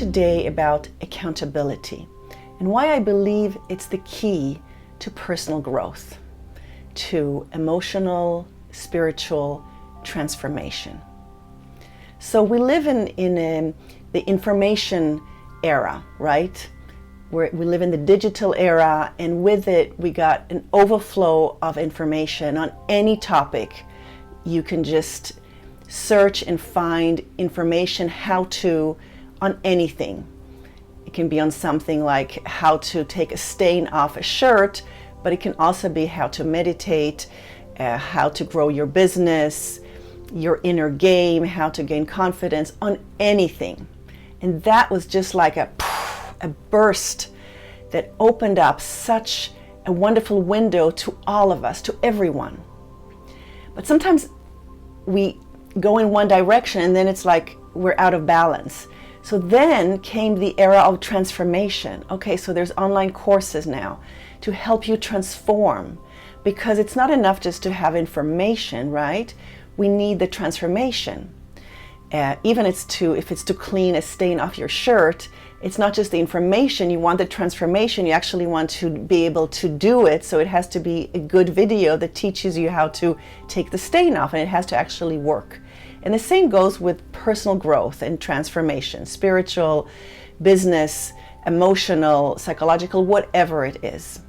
today about accountability and why I believe it's the key to personal growth, to emotional, spiritual transformation. So we live in the information era, right? We live in the digital era, and with it we got an overflow of information on any topic. You can just search and find information on anything. It can be on something like how to take a stain off a shirt, but it can also be how to meditate, how to grow your business, your inner game, how to gain confidence, on anything. And that was just like a burst that opened up such a wonderful window to all of us, to everyone. But sometimes we go in one direction and then it's like we're out of balance. So then came the era of transformation. Okay, so there's online courses now to help you transform, because it's not enough just to have information, right? We need the transformation. Even if it's to clean a stain off your shirt, it's not just the information. You want the transformation. You actually want to be able to do it. So it has to be a good video that teaches you how to take the stain off, and it has to actually work. And the same goes with personal growth and transformation, spiritual, business, emotional, psychological, whatever it is.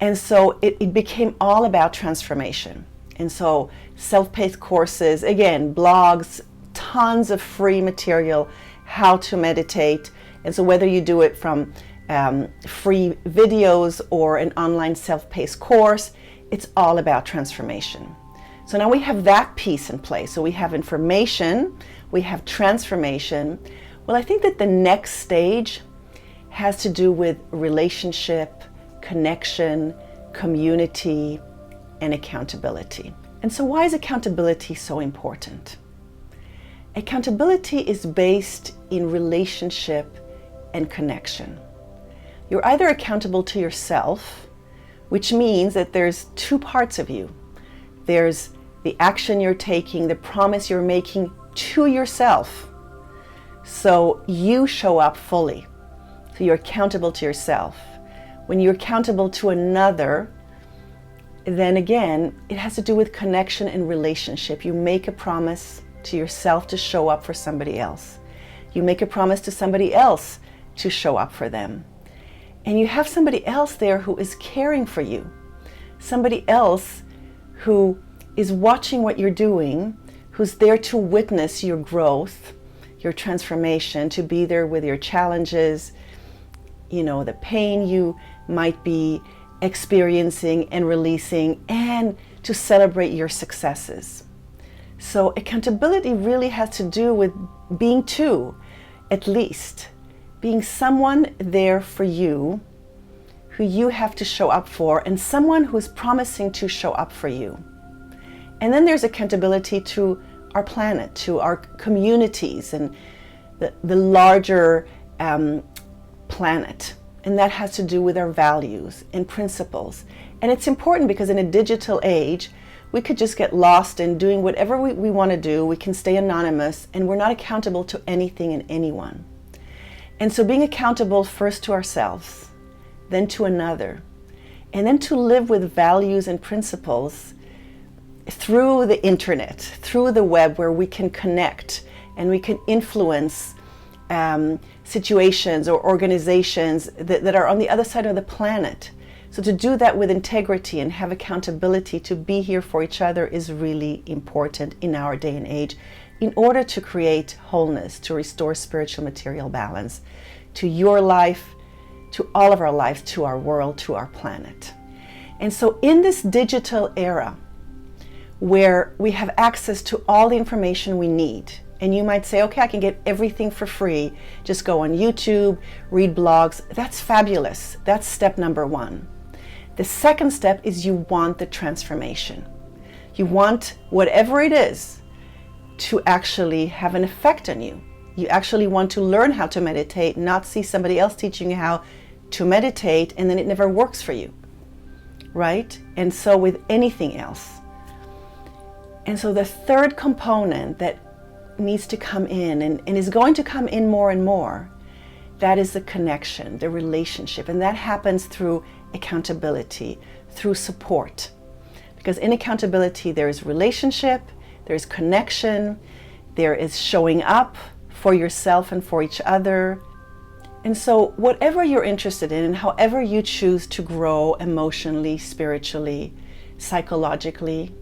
And so it became all about transformation. And so self-paced courses, again, blogs, tons of free material, how to meditate. And so whether you do it from free videos or an online self-paced course, it's all about transformation. So now we have that piece in place. So we have information, we have transformation. Well, I think that the next stage has to do with relationship, connection, community, and accountability. And so why is accountability so important? Accountability is based in relationship and connection. You're either accountable to yourself, which means that there's two parts of you. There's the action you're taking, the promise you're making to yourself. So you show up fully. So you're accountable to yourself. When you're accountable to another, then again, it has to do with connection and relationship. You make a promise to yourself to show up for somebody else. You make a promise to somebody else to show up for them. And you have somebody else there who is caring for you. Somebody else who is watching what you're doing, who's there to witness your growth, your transformation, to be there with your challenges, the pain you might be experiencing and releasing, and to celebrate your successes. So accountability really has to do with being two, at least. Being someone there for you, who you have to show up for, and someone who's promising to show up for you. And then there's accountability to our planet, to our communities, and the larger planet. And that has to do with our values and principles. And it's important because in a digital age, we could just get lost in doing whatever we want to do. We can stay anonymous, and we're not accountable to anything and anyone. And so being accountable first to ourselves, then to another, and then to live with values and principles through the internet, through the web, where we can connect and we can influence situations or organizations that are on the other side of the planet. So to do that with integrity and have accountability, to be here for each other, is really important in our day and age, in order to create wholeness, to restore spiritual material balance to your life, to all of our lives, to our world, to our planet. And so in this digital era, where we have access to all the information we need, and you might say, okay, I can get everything for free, just go on YouTube, read blogs. That's fabulous. That's step number one. The second step is you want the transformation. You want whatever it is to actually have an effect on you. You actually want to learn how to meditate, not see somebody else teaching you how to meditate and then it never works for you, right? And so with anything else. And so the third component that needs to come in and is going to come in more and more, that is the connection, the relationship. And that happens through accountability, through support. Because in accountability, there is relationship, there is connection, there is showing up for yourself and for each other. And so whatever you're interested in and however you choose to grow emotionally, spiritually, psychologically,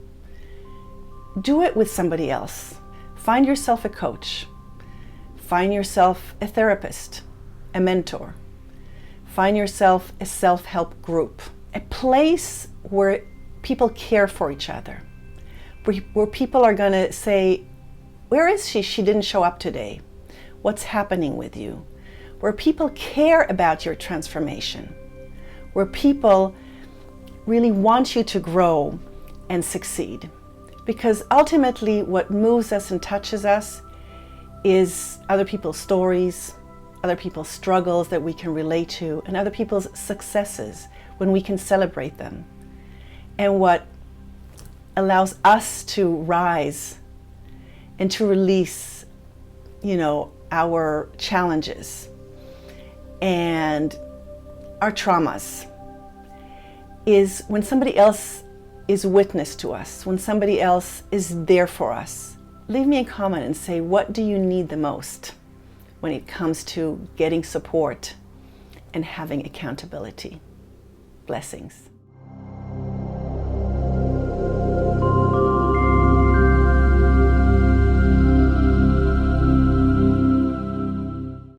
do it with somebody else. Find yourself a coach. Find yourself a therapist, a mentor. Find yourself a self-help group, a place where people care for each other, where people are going to say, where is she? She didn't show up today. What's happening with you? Where people care about your transformation, where people really want you to grow and succeed. Because ultimately what moves us and touches us is other people's stories, other people's struggles that we can relate to, and other people's successes when we can celebrate them. And what allows us to rise and to release, our challenges and our traumas is when somebody else is witness to us, when somebody else is there for us. Leave me a comment and say, what do you need the most when it comes to getting support and having accountability? Blessings.